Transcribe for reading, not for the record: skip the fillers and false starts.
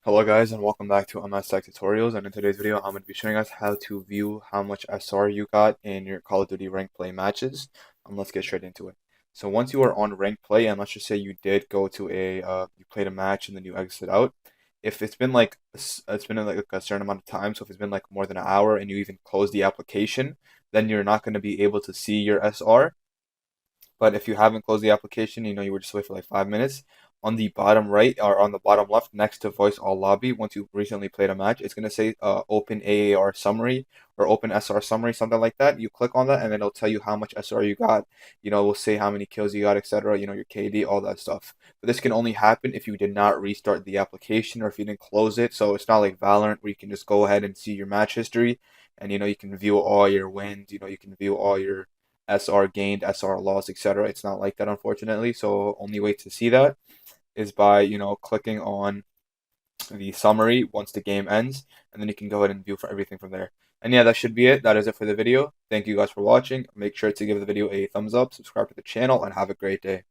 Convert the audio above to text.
Hello guys and welcome back to MS Tech Tutorials, and in today's video I'm going to be showing us how to view how much SR you got in your Call of Duty Ranked Play matches. Let's get straight into it. So once you are on Ranked Play, and let's just say you did go to you played a match and then you exit out. If it's been like it's been like a certain amount of time, so if it's been like more than an hour and you even close the application, then you're not going to be able to see your SR. But if you haven't closed the application, you were just away for like 5 minutes. On the bottom right or on the bottom left, next to Voice All Lobby, once you've recently played a match, it's gonna say Open AAR Summary or Open SR Summary, something like that. You click on that, and then it'll tell you how much SR you got. It will say how many kills you got, etc. Your KD, all that stuff. But this can only happen if you did not restart the application or if you didn't close it. So it's not like Valorant where you can just go ahead and see your match history, and you can view all your wins. You can view all your SR gained, SR lost, etc. It's not like that, unfortunately. So only way to see that is by, clicking on the summary once the game ends, and then you can go ahead and view for everything from there. And yeah, that should be it. That is it for the video. Thank you guys for watching. Make sure to give the video a thumbs up, subscribe to the channel, and have a great day.